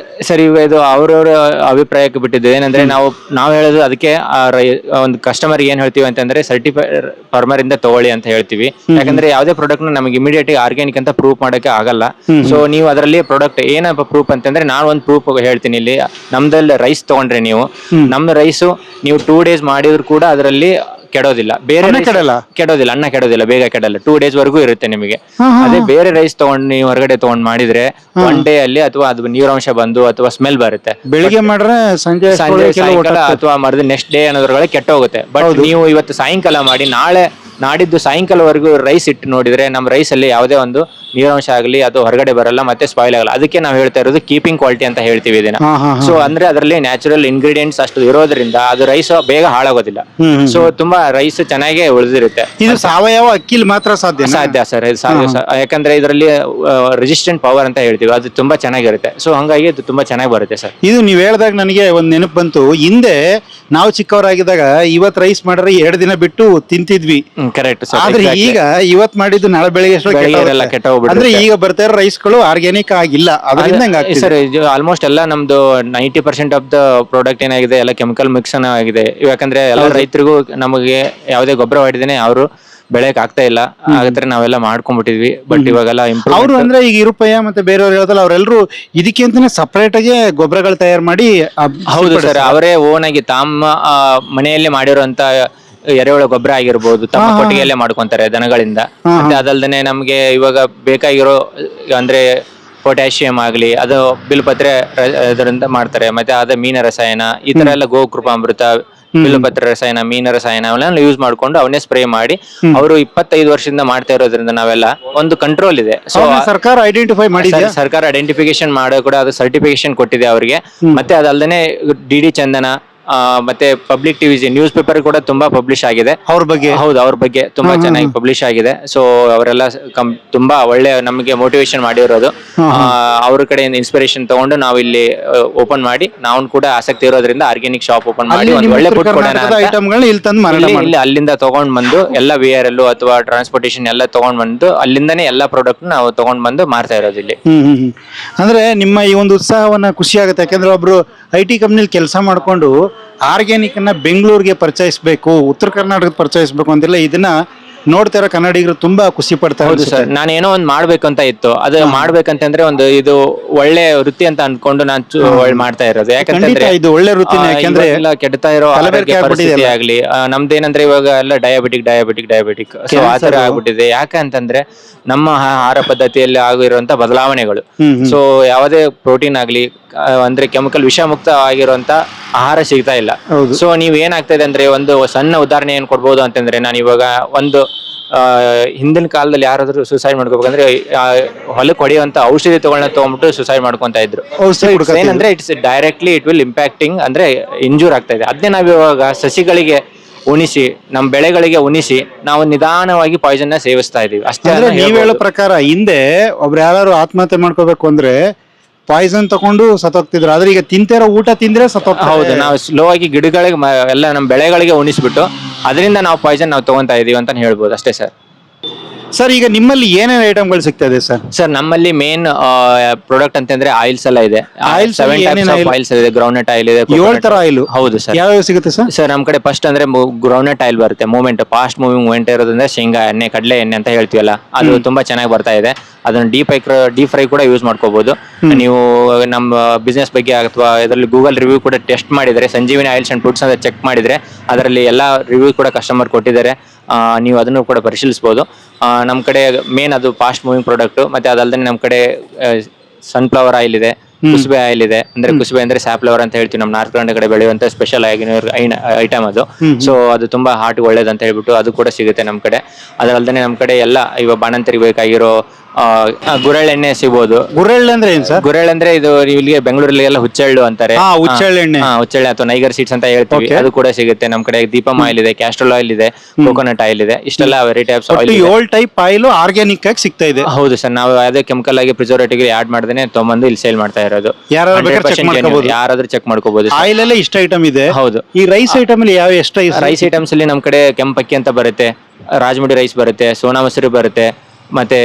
ಸರ್? ಇವಾಗ ಇದು ಅವ್ರವ್ರ ಅಭಿಪ್ರಾಯಕ್ಕೆ ಬಿಟ್ಟಿದ್ದು. ಏನಂದ್ರೆ ನಾವು ಹೇಳೋದು ಅದಕ್ಕೆ ಒಂದು ಕಸ್ಟಮರ್ ಏನ್ ಹೇಳ್ತೀವಿ ಅಂತಂದ್ರೆ ಸರ್ಟಿಫೈಡ್ ಫಾರ್ಮರ್ ಇಂದ ತಗೊಳ್ಳಿ ಅಂತ ಹೇಳ್ತೀವಿ. ಯಾಕಂದ್ರೆ ಯಾವುದೇ ಪ್ರಾಡಕ್ಟ್ ನಮಗೆ ಇಮಿಡಿಯೇಟ್ ಆರ್ಗ್ಯಾನಿಕ್ ಅಂತ ಪ್ರೂಫ್ ಮಾಡಕ್ಕೆ ಆಗಲ್ಲ. ಸೊ ನೀವು ಅದರಲ್ಲಿ ಪ್ರಾಡಕ್ಟ್ ಏನಪ್ಪ ಪ್ರೂಫ್ ಅಂತಂದ್ರೆ ನಾನು ಒಂದು ಪ್ರೂಫ್ ಹೇಳ್ತೀನಿ. ಇಲ್ಲಿ ನಮ್ದಲ್ಲಿ ರೈಸ್ ತಗೊಂಡ್ರೆ ನೀವು ನಮ್ಮ ರೈಸು ನೀವು 2 days ಮಾಡಿದ್ರು ಕೂಡ ಅದರಲ್ಲಿ ಕೆಡೋದಿಲ್ಲ. ಬೇರೆ ಕೆಡೋದಿಲ್ಲ, ಅನ್ನ ಕೆಡೋದಿಲ್ಲ, ಬೇಗ ಕೆಡಲ್ಲ. 2 days ವರೆಗೂ ಇರುತ್ತೆ ನಿಮಗೆ. ಅದೇ ಬೇರೆ ರೈಸ್ ತಗೊಂಡು ನೀವು ಹೊರಗಡೆ ತಗೊಂಡ್ ಮಾಡಿದ್ರೆ 1 day ಅಲ್ಲಿ ಅಥವಾ ಅದು ನೀರಾಂಶ ಬಂದು ಅಥವಾ ಸ್ಮೆಲ್ ಬರುತ್ತೆ. ಬೆಳಿಗ್ಗೆ ಮಾಡ್ರೆ ಸಂಜೆ ಸಾಯಂಕಾಲ ಅಥವಾ ಮರದ ನೆಕ್ಸ್ಟ್ ಡೇ ಅನ್ನೋದ್ರೊಳಗೆ ಕೆಟ್ಟ ಹೋಗುತ್ತೆ. ಬಟ್ ನೀವು ಇವತ್ತು ಸಾಯಂಕಾಲ ಮಾಡಿ ನಾಡಿದ್ದು ಸಾಯಂಕಾಲವರೆಗೂ ರೈಸ್ ಇಟ್ಟು ನೋಡಿದ್ರೆ ನಮ್ಮ ರೈಸ್ ಅಲ್ಲಿ ಯಾವುದೇ ಒಂದು ನೀರಾಂಶ ಆಗಲಿ ಅದು ಹೊರಗಡೆ ಬರಲ್ಲ, ಮತ್ತೆ ಸ್ಪಾಯ್ಲ್ ಆಗಲ್ಲ. ಅದಕ್ಕೆ ನಾವು ಹೇಳ್ತಾ ಇರೋದು ಕೀಪಿಂಗ್ ಕ್ವಾಲಿಟಿ ಅಂತ ಹೇಳ್ತೀವಿ ಇದನ್ನ. ಸೊ ಅಂದ್ರೆ ಅದರಲ್ಲಿ ನ್ಯಾಚುರಲ್ ಇಂಗ್ರೀಡಿಯೆಂಟ್ಸ್ ಅಷ್ಟು ಇರೋದ್ರಿಂದ ಅದು ರೈಸ್ ಬೇಗ ಹಾಳಾಗೋದಿಲ್ಲ. ಸೊ ತುಂಬಾ ರೈಸ್ ಚೆನ್ನಾಗಿ ಉಳಿದಿರುತ್ತೆ. ಇದು ಸಾವಯವ ಅಕ್ಕಿಲಿ ಮಾತ್ರ ಸಾಧ್ಯ ಸರ್. ಯಾಕಂದ್ರೆ ಇದರಲ್ಲಿ ರೆಸಿಸ್ಟೆಂಟ್ ಪವರ್ ಅಂತ ಹೇಳ್ತೀವಿ, ಅದು ತುಂಬಾ ಚೆನ್ನಾಗಿರುತ್ತೆ. ಸೊ ಹಂಗಾಗಿ ಇದು ತುಂಬಾ ಚೆನ್ನಾಗಿ ಬರುತ್ತೆ ಸರ್. ಇದು ನೀವ್ ಹೇಳಿದಾಗ ನನಗೆ ಒಂದ್ ನೆನಪು ಬಂತು. ಹಿಂದೆ ನಾವು ಚಿಕ್ಕವರಾಗಿದ್ದಾಗ ಇವತ್ ರೈಸ್ ಮಾಡ್ರೆ 2 ದಿನ ಬಿಟ್ಟು ತಿಂತಿದ್ವಿ. ಕರೆಕ್ಟ್. ಆದ್ರೆ ಈಗ ಇವತ್ ಮಾಡಿದ್ದು ನಾಳೆ ಬೆಳಿಗ್ಗೆ ಕೆಟ್ಟ ಅಂದ್ರೆ ಈಗ ಬರ್ತಾ ಇರೋ ರೈಸ್ಗಳು ಆರ್ಗ್ಯಾನಿಕ್ ಆಗಿಲ್ಲ. ಅದರಿಂದ ಸರ್ ಆಲ್ಮೋಸ್ಟ್ ಎಲ್ಲ ನಮ್ದು 90% ಆಫ್ ದ ಪ್ರಾಡಕ್ಟ್ ಏನಾಗಿದೆ ಎಲ್ಲ ಕೆಮಿಕಲ್ ಮಿಕ್ಸ್ ಆಗಿದೆ. ಯಾಕಂದ್ರೆ ಎಲ್ಲ ರೈತರಿಗೂ ನಮಗೆ ಯಾವುದೇ ಗೊಬ್ಬರ ಹೊಡೆದೇನೆ ಅವರು ಬೆಳೆಯಕ್ ಆಗ್ತಾ ಇಲ್ಲ. ಹಾಗಾದ್ರೆ ನಾವೆಲ್ಲ ಮಾಡ್ಕೊಂಡ್ಬಿಟ್ಟಿದ್ವಿ. ಬಟ್ ಇವಾಗೆಲ್ಲ ಅವರು ಅಂದ್ರೆ ಈಗ ಇರುಪಯ್ಯ ಮತ್ತೆ ಬೇರೆಯವ್ರು ಹೇಳ್ದಲ್ಲ, ಅವರೆಲ್ಲರೂ ಇದಕ್ಕೆ ಅಂತಾನೆ ಸಪರೇಟ್ ಆಗಿ ಗೊಬ್ಬರಗಳು ತಯಾರು ಮಾಡಿ. ಹೌದು ಸರ್, ಅವರೇ ಓನ್ ಆಗಿ ತಮ್ಮ ಮನೆಯಲ್ಲೇ ಮಾಡಿರುವಂತ ಎರೆಹುಳ ಗೊಬ್ಬರ ಆಗಿರ್ಬೋದು ತಮ್ಮ ಕೊಟ್ಟಿಗೆಯಲ್ಲೇ ಮಾಡ್ಕೊಂತಾರೆ ದನಗಳಿಂದ. ಮತ್ತೆ ಅದಲ್ದೇನೆ ನಮ್ಗೆ ಇವಾಗ ಬೇಕಾಗಿರೋ ಅಂದ್ರೆ ಪೊಟ್ಯಾಷಿಯಂ ಆಗ್ಲಿ ಅದು ಬಿಲ್ಪತ್ರೆ ಅದರಿಂದ ಮಾಡ್ತಾರೆ. ಮತ್ತೆ ಅದ ಮೀನ ರಸಾಯನ ಈ ತರ ಎಲ್ಲ ಗೋಕೃಪಾಮೃತ, ಬಿಲ್ಪತ್ರ ರಸಾಯನ, ಮೀನ ರಸಾಯನ ಅವನ್ನೆಲ್ಲ ಯೂಸ್ ಮಾಡ್ಕೊಂಡು ಅವನ್ನೇ ಸ್ಪ್ರೇ ಮಾಡಿ ಅವರು 25 ವರ್ಷದಿಂದ ಮಾಡ್ತಾ ಇರೋದ್ರಿಂದ ನಾವೆಲ್ಲ ಒಂದು ಕಂಟ್ರೋಲ್ ಇದೆ. ಸೊ ಸರ್ಕಾರ ಐಡೆಂಟಿಫೈ ಮಾಡಿದೆ, ಸರ್ಕಾರ ಐಡೆಂಟಿಫಿಕೇಶನ್ ಮಾಡೋ ಕೂಡ ಅದು ಸರ್ಟಿಫಿಕೇಶನ್ ಕೊಟ್ಟಿದೆ ಅವರಿಗೆ. ಮತ್ತೆ ಅದಲ್ದೇನೆ ಡಿ ಚಂದನ ಮತ್ತೆ ಪಬ್ಲಿಕ್ ಟಿವಿ ನ್ಯೂಸ್ ಪೇಪರ್ ಕೂಡ ತುಂಬಾ ಪಬ್ಲಿಷ್ ಆಗಿದೆ ಅವ್ರ ಬಗ್ಗೆ. ಹೌದು, ಅವ್ರ ಬಗ್ಗೆ ತುಂಬಾ ಚೆನ್ನಾಗಿ ಪಬ್ಲಿಷ್ ಆಗಿದೆ. ಸೊ ಅವರೆಲ್ಲ ತುಂಬಾ ಒಳ್ಳೆ ನಮಗೆ ಮೋಟಿವೇಶನ್ ಮಾಡಿರೋದು. ಅವ್ರ ಕಡೆಯಿಂದ ಇನ್ಸ್ಪಿರೇಷನ್ ತಗೊಂಡು ನಾವು ಇಲ್ಲಿ ಓಪನ್ ಮಾಡಿ ನಾವು ಕೂಡ ಆಸಕ್ತಿ ಇರೋದ್ರಿಂದ ಆರ್ಗ್ಯಾನಿಕ್ ಶಾಪ್ ಓಪನ್ ಮಾಡಿ ಒಂದು ಒಳ್ಳೆ ಫುಡ್ ಕೊಡೋಣ ಇಲ್ಲಿ ಅಲ್ಲಿಂದ ತಗೊಂಡ್ ಬಂದು ಎಲ್ಲ VRL ಅಥವಾ ಟ್ರಾನ್ಸ್ಪೋರ್ಟೇಷನ್ ಎಲ್ಲ ತಗೊಂಡ್ ಬಂದು ಅಲ್ಲಿಂದಾನೇ ಎಲ್ಲಾ ಪ್ರಾಡಕ್ಟ್ ನಾವು ತಗೊಂಡ್ ಬಂದು ಮಾರ್ತಾ ಇರೋದು ಇಲ್ಲಿ. ಅಂದ್ರೆ ನಿಮ್ಮ ಈ ಒಂದು ಉತ್ಸಾಹವನ್ನ ಖುಷಿ ಆಗುತ್ತೆ. ಯಾಕಂದ್ರೆ ಒಬ್ರು IT ಕಂಪ್ನಿಲಿ ಕೆಲಸ ಮಾಡ್ಕೊಂಡು ಆರ್ಗ್ಯಾನಿಕ್ ಅನ್ನ ಬೆಂಗಳೂರಿಗೆ ಪರಿಚಯಿಸಬೇಕು, ಉತ್ತರ ಕರ್ನಾಟಕದ ಪರಿಚಯಿಸಬೇಕು ಅಂತೆಲ್ಲ ಇದನ್ನ ನೋಡ್ತಾ ಇರೋ ಕನ್ನಡಿಗರು ತುಂಬಾ ಖುಷಿ ಪಡ್ತಾರೆ. ಹೌದು ಸರ್, ನಾನು ಏನೋ ಒಂದು ಮಾಡ್ಬೇಕಂತ ಇತ್ತು. ಅದು ಮಾಡ್ಬೇಕಂತಂದ್ರೆ ಒಂದು ಇದು ಒಳ್ಳೆ ವೃತ್ತಿ ಅಂತ ಅನ್ಕೊಂಡು ನಾನು ಮಾಡ್ತಾ ಇರೋದು. ಯಾಕಂತಂದ್ರೆ ಇದು ಒಳ್ಳೆ ವೃತ್ತಿ. ಯಾಕಂದ್ರೆ ಎಲ್ಲ ಕೆಡ್ತಾ ಇರೋ ಪರಿಸ್ಥಿತಿ ಆಗ್ಲಿ ನಮ್ದೇನಂದ್ರೆ ಇವಾಗ ಎಲ್ಲ ಡಯಾಬಿಟಿಕ್ ಸೊ ಆತರ ಆಗ್ಬಿಟ್ಟಿದೆ. ಯಾಕಂತಂದ್ರೆ ನಮ್ಮ ಆಹಾರ ಪದ್ಧತಿಯಲ್ಲಿ ಆಗಿರುವಂತ ಬದಲಾವಣೆಗಳು. ಸೊ ಯಾವುದೇ ಪ್ರೋಟೀನ್ ಆಗ್ಲಿ ಅಂದ್ರೆ ಕೆಮಿಕಲ್ ವಿಷಮುಕ್ತ ಆಗಿರುವಂತ ಆಹಾರ ಸಿಗ್ತಾ ಇಲ್ಲ. ಸೊ ನೀವ್ ಏನಾಗ್ತಾ ಇದೆ ಅಂದ್ರೆ ಒಂದು ಸಣ್ಣ ಉದಾಹರಣೆ ಏನ್ ಕೊಡ್ಬೋದು ಅಂತಂದ್ರೆ ನಾನು ಇವಾಗ ಒಂದು ಹಿಂದಿನ ಕಾಲದಲ್ಲಿ ಯಾರಾದ್ರೂ ಸುಸೈಡ್ ಮಾಡ್ಕೋಬೇಕಂದ್ರೆ ಹೊಲಕ್ಕೆ ಹೊಡೆಯುವಂತ ಔಷಧಿ ತಗೊಂಡ್ಬಿಟ್ಟು ಸುಸೈಡ್ ಮಾಡ್ಕೊಂತ ಇದ್ರು. ಏನಂದ್ರೆ it's directly it will impacting ಅಂದ್ರೆ ಇಂಜೂರ್ ಆಗ್ತಾ ಇದೆ. ಅದನ್ನೇ ನಾವು ಇವಾಗ ಸಸಿಗಳಿಗೆ ಉಣಿಸಿ ನಮ್ಮ ಬೆಳೆಗಳಿಗೆ ಉಣಿಸಿ ನಾವು ನಿಧಾನವಾಗಿ ಪಾಯ್ಸನ್ ನ ಸೇವಿಸ್ತಾ ಇದೀವಿ ಅಷ್ಟೇ. ನೀವ್ ಹೇಳೋ ಪ್ರಕಾರ ಹಿಂದೆ ಒಬ್ರು ಯಾರು ಆತ್ಮಹತ್ಯೆ ಮಾಡ್ಕೋಬೇಕು ಅಂದ್ರೆ ಪಾಯ್ಸನ್ ತಗೊಂಡು ಸತ್ತೋಗ್ತಿದ್ರು, ಆದ್ರೆ ಈಗ ತಿಂತಿರೋ ಊಟ ತಿಂದ್ರೆ ಸತ್ತೋಗ್ತಾರೆ. ಹೌದು, ನಾವು ಸ್ಲೋ ಆಗಿ ಗಿಡಗಳಿಗೆ ಎಲ್ಲ ನಮ್ಮ ಬೆಳೆಗಳಿಗೆ ಉಣಿಸ್ಬಿಟ್ಟು ಅದರಿಂದ ನಾವು ಪಾಯ್ಸನ್ ನಾವು ತಗೊಂತಾ ಇದೀವಿ ಅಂತ ಹೇಳ್ಬೋದು ಅಷ್ಟೇ ಸರ್. ಸರ್, ಈಗ ನಿಮ್ಮಲ್ಲಿ ಏನೇನು ಐಟಮ್ಗಳು ಸಿಗ್ತಾ ಇದೆ ಸರ್? ಸರ್, ನಮ್ಮಲ್ಲಿ ಮೇನ್ ಪ್ರಾಡಕ್ಟ್ ಅಂತಂದ್ರೆ ಆಯಿಲ್ಸ್ ಎಲ್ಲ ಇದೆ. Oils ಅಲ್ಲಿ 7 types of oils ಇದೆ. ಗ್ರೌಂಡ್ನಟ್ ಆಯಿಲ್ ಇದೆ, 7 ತರ ಆಯಿಲ್. ಹೌದು ಸರ್. ಯಾವ್ಯಾವ ಸಿಗುತ್ತೆ ಸರ್? ಸರ್, ನಮ್ ಕಡೆ ಫಸ್ಟ್ ಅಂದ್ರೆ ಗ್ರೌಂಡ್ನಟ್ ಆಯಿಲ್ ಬರುತ್ತೆ. ಮೂವ್ಮೆಂಟ್ ಫಾಸ್ಟ್ ಮೂವಿಂಗ್ ಮೂವ್ಮೆಂಟ್ ಇರೋದ್ರಿಂದ ಶೇಂಗಾ ಎಣ್ಣೆ, ಕಡಲೆ ಎಣ್ಣೆ ಅಂತ ಹೇಳ್ತೀವಲ್ಲ, ಅದು ತುಂಬಾ ಚೆನ್ನಾಗಿ ಬರ್ತಾ ಇದೆ. ಅದನ್ನ ಡೀಪ್ ಫ್ರೈ ಕೂಡ ಯೂಸ್ ಮಾಡ್ಕೋಬಹುದು. ನೀವು ನಮ್ಮ ಬಿಸ್ನೆಸ್ ಬಗ್ಗೆ ಅಥವಾ ಇದರಲ್ಲಿ ಗೂಗಲ್ ರಿವ್ಯೂ ಕೂಡ ಟೆಸ್ಟ್ ಮಾಡಿದ್ರೆ, ಸಂಜೀವಿನಿ ಆಯಿಲ್ಸ್ ಅಂಡ್ ಫುಡ್ಸ್ ಅಂತ ಚೆಕ್ ಮಾಡಿದ್ರೆ ಅದರಲ್ಲಿ ಎಲ್ಲಾ ರಿವ್ಯೂ ಕೂಡ ಕಸ್ಟಮರ್ ಕೊಟ್ಟಿದ್ದಾರೆ. ನೀವು ಅದನ್ನು ಕೂಡ ಪರಿಶೀಲಿಸಬಹುದು. ನಮ್ಮ ಕಡೆ ಮೇನ್ ಅದು ಫಾಸ್ಟ್ ಮೂವಿಂಗ್ ಪ್ರಾಡಕ್ಟ್. ಮತ್ತೆ ಅದಲ್ಲದೆ ನಮ್ಮ ಕಡೆ ಸನ್ಫ್ಲವರ್ ಆಯಿಲ್ ಇದೆ, ಕುಸುಬೆ ಆಯಿಲ್ ಇದೆ. ಅಂದ್ರೆ ಕುಸುಬೆ ಅಂದ್ರೆ ಸ್ಯಾಫ್ಲವರ್ ಅಂತ ಹೇಳ್ತೀವಿ. ನಮ್ಮ ನಾರ್ತ್ ಕರ್ನಾಟಕ ಕಡೆ ಬೆಳೆಯುವಂತ ಸ್ಪೆಷಲ್ ಐಟಮ್ ಅದು. ಸೊ ಅದು ತುಂಬಾ ಹಾರ್ಟ್ ಒಳ್ಳೇದು ಅಂತ ಹೇಳ್ಬಿಟ್ಟು ಅದು ಕೂಡ ಸಿಗುತ್ತೆ ನಮ್ಮ ಕಡೆ. ಅದಲ್ಲದೆ ನಮ್ಮ ಕಡೆ ಎಲ್ಲ ಇವಾಗ ಬಾಣಂತರಿಗೆ ಬೇಕಾಗಿರೋ ಗುರೆಳ್ಳೆಣ್ಣೆ ಸಿಗಬಹುದು. ಗುರೆಳ್ಳು ಅಂದ್ರೆ ಏನ್ ಸರ್? ಗುರೆಳ್ಳು ಅಂದ್ರೆ ಇದು ಇಲ್ಲಿಗೆ ಬೆಂಗಳೂರಲ್ಲಿ ಎಲ್ಲ ಹುಚ್ಚೆಳ್ಳು ಅಂತಾರೆ. ಹುಚ್ಚೆಳ್ಳೆಣ್ಣೆ, ಹುಚ್ಚೆಳ್ಳೆ ಅಥವಾ ನೈಗರ್ ಸೀಡ್ಸ್ ಅಂತ ಹೇಳ್ತೀವಿ. ಅದು ಕೂಡ ಸಿಗುತ್ತೆ ನಮ್ಮ ಕಡೆ. ದೀಪಮ್ ಆಯಿಲ್ ಇದೆ, ಕ್ಯಾಸ್ಟ್ರೋಲ್ ಆಯಿಲ್ ಇದೆ, ಕೋಕೋನಟ್ ಆಯಿಲ್ ಇದೆ. ಇಷ್ಟೆಲ್ಲ variety of oil. 7 type oil organic ಆಗಿ ಸಿಗ್ತಾ ಇದೆ. ಹೌದು ಸರ್, ನಾವು ಯಾವುದೇ ಕೆಮಿಕಲ್ ಆಗಿ ಪ್ರಿಸರ್ವೇಟಿವ್ ಆಡ್ ಮಾಡದೇನೆ ತೊಗೊಂಬಂದು ಇಲ್ಲಿ ಸೇಲ್ ಮಾಡ್ತಾ ಇರೋದು. ಯಾರಾದ್ರೂ ಚೆಕ್ ಮಾಡ್ಕೋಬಹುದು. ಆಯಿಲ್ ಅಲ್ಲೇ ಇಷ್ಟ ಐಟಮ್ ಇದೆ. ಹೌದು. ಈ ರೈಸ್ ಐಟಮ್ ಅಲ್ಲಿ ಯಾವ ಎಷ್ಟು ರೈಸ್ ಐಟಮ್ಸ್ ಅಲ್ಲಿ ನಮ್ಮ ಕಡೆ ಕೆಂಪಕ್ಕಿ ಅಂತ ಬರುತ್ತೆ, ರಾಜಮುಡಿ ರೈಸ್ ಬರುತ್ತೆ, ಸೋನಾ ಮಸೂರಿ ಬರುತ್ತೆ, ಮತ್ತೆ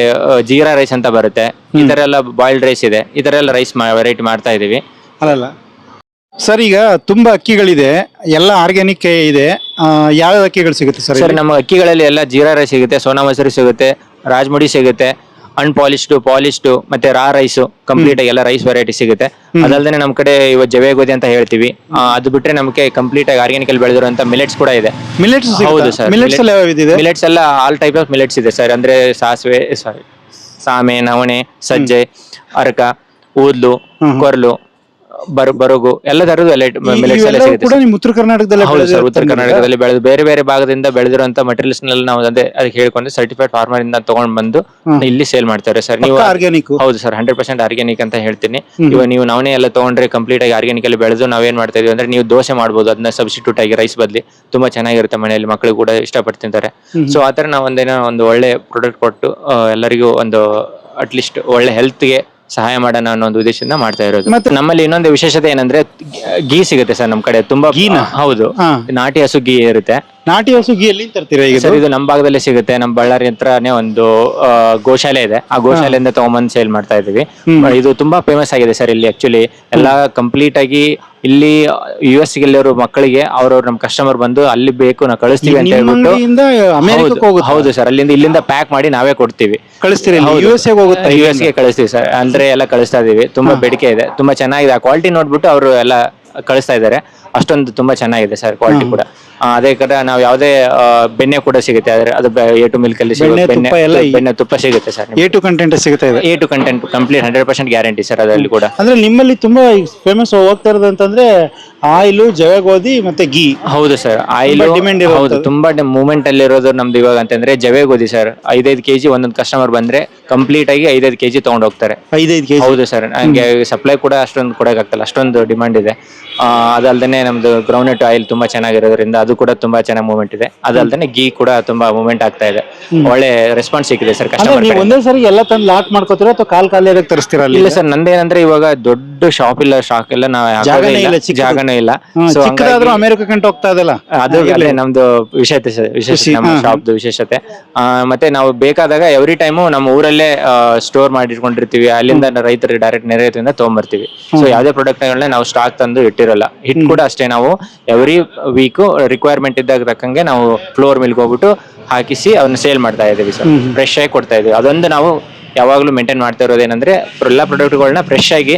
ಜೀರಾ ರೈಸ್ ಅಂತ ಬರುತ್ತೆ. ಈ ತರ ಎಲ್ಲ ಬಾಯ್ಲ್ಡ್ ರೈಸ್ ಇದೆ. ಈ ತರ ಎಲ್ಲ ರೈಸ್ ವೆರೈಟಿ ಮಾಡ್ತಾ ಇದೀವಿ. ಅಲ್ಲ ಸರ್, ಈಗ ತುಂಬಾ ಅಕ್ಕಿಗಳಿದೆ, ಎಲ್ಲ ಆರ್ಗ್ಯಾನಿಕ್ ಇದೆ. ಯಾವ ಅಕ್ಕಿಗಳು ಸಿಗುತ್ತೆ ಸರ್? ಸರ್, ನಮ್ಮ ಅಕ್ಕಿಗಳಲ್ಲಿ ಎಲ್ಲ ಜೀರಾ ರೈಸ್ ಸಿಗುತ್ತೆ, ಸೋನಾ ಮಸೂರಿ ಸಿಗುತ್ತೆ, ರಾಜಮುಡಿ ಸಿಗುತ್ತೆ, ಅನ್ಪಾಲಿಶ್ಡ್, ಪಾಲಿಶ್ಡ್, ಮತ್ತೆ ರಾ ರೈಸ್ ಕಂಪ್ಲೀಟ್ ಆಗಿ ಎಲ್ಲ ರೈಸ್ ವೆರೈಟಿ ಸಿಗುತ್ತೆ. ಅದಲ್ಲದೆ ನಮ್ಮ ಕಡೆ ಇವಾಗ ಜವೆ ಗೋಧಿ ಅಂತ ಹೇಳ್ತೀವಿ. ಅದು ಬಿಟ್ರೆ ನಮಗೆ ಕಂಪ್ಲೀಟ್ ಆಗಿ ಆರ್ಗ್ಯಾನಿಕಲ್ ಬೆಳೆದಿರುವಂತ ಮಿಲೆಟ್ಸ್ ಕೂಡ ಇದೆ. ಮಿಲೆಟ್ಸ್? ಹೌದು ಸರ್. ಮಿಲೆಟ್ಸ್ ಎಲ್ಲ ಆಲ್ ಟೈಪ್ ಆಫ್ ಮಿಲೆಟ್ಸ್ ಇದೆ ಸರ್. ಅಂದ್ರೆ ಸಾಮೆ, ನವಣೆ, ಸಜ್ಜೆ, ಅರಕ, ಊದ್ಲು, ಕೊರ್ಲು, ಬರಗು ಎಲ್ಲ ತರದ್ದು ಮಿಲೆಟ್ಸ್ ಎಲ್ಲ ಸಿಗುತ್ತೆ. ಉತ್ತರ ಕರ್ನಾಟಕದಲ್ಲಿ? ಹೌದು ಸರ್, ಉತ್ತರ ಕರ್ನಾಟಕದಲ್ಲಿ ಬೆಳೆದು ಬೇರೆ ಬೇರೆ ಭಾಗದಿಂದ ಬೆಳೆದಿರುವಂತ ಮಟೀರಿಯಲ್ಸ್ ನಾವು ಅದಕ್ಕೆ ಹೇಳ್ಕೊಂಡು ಸರ್ಟಿಫೈಡ್ ಫಾರ್ಮರ್ ಇಂದ ತಗೊಂಡ್ ಬಂದು ಇಲ್ಲಿ ಸೇಲ್ ಮಾಡ್ತಾರೆ ಸರ್. ನೀವು ಆರ್ಗ್ಯಾನಿಕ್? ಹೌದು ಸರ್, 100% ಆರ್ಗ್ಯಾನಿಕ್ ಅಂತ ಹೇಳ್ತೀನಿ. ಇವಾಗ ನೀವು ನವಣೆ ಎಲ್ಲ ತಗೊಂಡ್ರೆ ಕಂಪ್ಲೀಟ್ ಆಗಿ ಆರ್ಗ್ಯಾನಿಕ್ ಅಲ್ಲಿ ಬೆಳೆದು ನಾವೇನ್ ಮಾಡ್ತಾ ಇದೀವಿ ಅಂದ್ರೆ ನೀವು ದೋಸೆ ಮಾಡ್ಬೋದು ಅದನ್ನ ಸಬ್ಸ್ಟಿಟ್ಯೂಟ್ ಆಗಿ ರೈಸ್ ಬದ್ಲಿ. ತುಂಬಾ ಚೆನ್ನಾಗಿರುತ್ತೆ, ಮನೆಯಲ್ಲಿ ಮಕ್ಕಳು ಕೂಡ ಇಷ್ಟಪಟ್ಟು ತಿಂತಾರೆ. ಸೊ ಆತರ ನಾವು ಒಂದು ಒಳ್ಳೆ ಪ್ರಾಡಕ್ಟ್ ಕೊಟ್ಟು ಎಲ್ಲರಿಗೂ ಒಂದು ಅಟ್ಲೀಸ್ಟ್ ಒಳ್ಳೆ ಹೆಲ್ತ್ಗೆ ಸಹಾಯ ಮಾಡೋಣ ಅನ್ನೋ ಒಂದು ಉದ್ದೇಶದಿಂದ ಮಾಡ್ತಾ ಇರೋದು. ಮತ್ತೆ ನಮ್ಮಲ್ಲಿ ಇನ್ನೊಂದು ವಿಶೇಷತೆ ಏನಂದ್ರೆ ಗೀ ಸಿಗುತ್ತೆ ಸರ್ ನಮ್ಮ ಕಡೆ. ತುಂಬಾ ಗೀನ? ಹೌದು, ನಾಟಿ ಹಸು ಗೀ ಇರುತ್ತೆ. ನಾಟಿ ಹಸು ಗೀ ಎಲ್ಲಿ ತರ್ತೀರಾ ಈಗ ಸರ್? ಇದು ನಮ್ಮ ಭಾಗದಲ್ಲಿ ಸಿಗುತ್ತೆ. ನಮ್ಮ ಬಳ್ಳಾರಿ ಹತ್ರನೇ ಒಂದು ಗೋಶಾಲೆ ಇದೆ. ಆ ಗೋಶಾಲೆಯಿಂದ ತಗೊಂಬಂದು ಸೇಲ್ ಮಾಡ್ತಾ ಇದೀವಿ. ಇದು ತುಂಬಾ ಫೇಮಸ್ ಆಗಿದೆ ಸರ್ ಇಲ್ಲಿ. ಆಕ್ಚುಲಿ ಎಲ್ಲ ಕಂಪ್ಲೀಟ್ ಆಗಿ ಇಲ್ಲಿ US ಗೆಲ್ಲೋರು ಮಕ್ಕಳಿಗೆ ಅವ್ರವ್ರು ನಮ್ಮ ಕಸ್ಟಮರ್ ಬಂದು ಅಲ್ಲಿ ಬೇಕು ನಾವು ಕಳಿಸ್ತೀವಿ ಅಂತ ಹೇಳ್ಬಿಟ್ಟು. ಹೌದು ಸರ್, ಇಲ್ಲಿಂದ ಪ್ಯಾಕ್ ಮಾಡಿ ನಾವೇ ಕೊಡ್ತೀವಿ. ಕಳಿಸ್ತೀವಿ? US ಗೆ ಕಳಿಸ್ತೀವಿ ಸರ್. ಅಂದ್ರೆ ಎಲ್ಲ ಕಳಿಸ್ತಾ ಇದೀವಿ. ತುಂಬಾ ಬೇಡಿಕೆ ಇದೆ, ತುಂಬಾ ಚೆನ್ನಾಗಿದೆ. ಆ ಕ್ವಾಲಿಟಿ ನೋಡ್ಬಿಟ್ಟು ಅವರು ಎಲ್ಲ ಕಳಿಸ್ತಾ ಇದ್ದಾರೆ. ಅಷ್ಟೊಂದು ತುಂಬಾ ಚೆನ್ನಾಗಿದೆ ಸರ್ ಕ್ವಾಲಿಟಿ ಕೂಡ. ಅದೇ ಕಡೆ ನಾವು ಯಾವುದೇ ಬೆಣ್ಣೆ ಕೂಡ ಸಿಗುತ್ತೆ. ಅದು A2 ಮಿಲ್ಕ್ ಅಲ್ಲಿ ಬೆಣ್ಣೆ ತುಪ್ಪ ಸಿಗುತ್ತೆ ಸರ್. A2 ಕಂಟೆಂಟ್ ಸಿಗುತ್ತೆ? A2 content complete 100% guarantee sir ಅದರಲ್ಲಿ ಕೂಡ. ಅಂದ್ರೆ ನಿಮ್ಮಲ್ಲಿ ತುಂಬಾ ಫೇಮಸ್ ಹೋಗ್ತಾ ಇರೋದು ಅಂತಂದ್ರೆ ಆಯಿಲ್, ಜವೆ ಗೋಧಿ ಮತ್ತೆ ಗೀ. ಹೌದು ಸರ್, ಆಯಿಲ್ ಡಿಮ್ಯಾಂಡ್. ಹೌದು, ತುಂಬಾ ಮೂವ್ಮೆಂಟ್ ಅಲ್ಲಿ ಇರೋದು ನಮ್ದು ಇವಾಗ ಅಂತಂದ್ರೆ ಜವೆ ಗೋಧಿ ಸರ್. 5-5 kg ಒಂದೊಂದು ಕಸ್ಟಮರ್ ಬಂದ್ರೆ ಕಂಪ್ಲೀಟ್ ಆಗಿ 5-5 kg ತಗೊಂಡ್ ಹೋಗ್ತಾರೆ. 5-5 kg? ಹೌದು ಸರ್, ನಂಗೆ ಸಪ್ಲೈ ಕೂಡ ಅಷ್ಟೊಂದು ಕೊಡಕ್ಕಾಗ್ತಲ್ಲ, ಅಷ್ಟೊಂದು ಡಿಮಾಂಡ್ ಇದೆ. ಅದಲ್ದೇನೆ ನಮ್ದು ಗ್ರೌಂಡ್ನಟ್ ಆಯಿಲ್ ತುಂಬಾ ಚೆನ್ನಾಗಿರೋದ್ರಿಂದ ಅದು ಕೂಡ ತುಂಬಾ ಚೆನ್ನಾಗಿ ಮೂವ್ಮೆಂಟ್ ಇದೆ. ಅದಲ್ದೇನೆ ಗೀ ಕೂಡ ತುಂಬಾ ಮೂವ್ಮೆಂಟ್ ಆಗ್ತಾ ಇದೆ. ಒಳ್ಳೆ ರೆಸ್ಪಾನ್ಸ್ ಸಿಕ್ಕಿದೆ ಸರ್ ಕಸ್ಟಮರ್. ಒಂದೇ ಸರಿ ಎಲ್ಲ ತಂದು ಲಾಕ್ ಮಾಡ್ಕೋತೀರಾ ಅಥವಾ ಕಾಲ್ ತರಿಸ್ತೀರಾ? ಇಲ್ಲ ಸರ್, ನಂದೇನಂದ್ರೆ ಇವಾಗ ದೊಡ್ಡ ಶಾಪ್ ಇಲ್ಲ, ಸ್ಟಾಕ್ ಇಲ್ಲ, ಜಾಗನೂ ಇಲ್ಲ. ಚಿಕ್ಕದಾದ್ರೂ ಅಮೆರಿಕ ಕಂಡು ಹೋಗ್ತಾ ಇದಲ್ಲ, ಅದು ನಮ್ದು ವಿಶೇಷತೆ ನಮ್ಮ ಶಾಪ್ದು ವಿಶೇಷತೆ. ಮತ್ತೆ ನಾವು ಬೇಕಾದಾಗ ಎವ್ರಿ ಟೈಮು ನಮ್ಮ ಊರಲ್ಲೇ ಸ್ಟೋರ್ ಮಾಡಿಟ್ಕೊಂಡಿರ್ತೀವಿ. ಅಲ್ಲಿಂದ ರೈತರಿಗೆ ಡೈರೆಕ್ಟ್ ನೆರೆಯಿಂದ ತಗೊಂಡ್ಬರ್ತೀವಿ. ಸೊ ಯಾವುದೇ ಪ್ರಾಡಕ್ಟ್ ಗಳನ್ನ ನಾವು ಸ್ಟಾಕ್ ತಂದು ಇಟ್ಟಿರಲ್ಲ. ಹಿಟ್ ಕೂಡ ಅಷ್ಟೇ, ನಾವು ಎವ್ರಿ ವೀಕ್ ರಿಕ್ವೈರ್ಮೆಂಟ್ ಇದ್ದಾಗ ತಕ್ಕಂಗೆ ನಾವು ಫ್ಲೋರ್ ಮಿಲ್ಕ್ ಹೋಗ್ಬಿಟ್ಟು ಹಾಕಿಸಿ ಅವನ್ನ ಸೇಲ್ ಮಾಡ್ತಾ ಇದೀವಿ ಸರ್. ಫ್ರೆಶ್ ಆಗಿ ಕೊಡ್ತಾ ಇದೀವಿ. ಅದೊಂದು ನಾವು ಯಾವಾಗ್ಲೂ ಮೇಂಟೈನ್ ಮಾಡ್ತಾ ಇರೋದೇನಂದ್ರೆ ಎಲ್ಲ ಪ್ರಾಡಕ್ಟ್ಗಳನ್ನ ಫ್ರೆಶ್ ಆಗಿ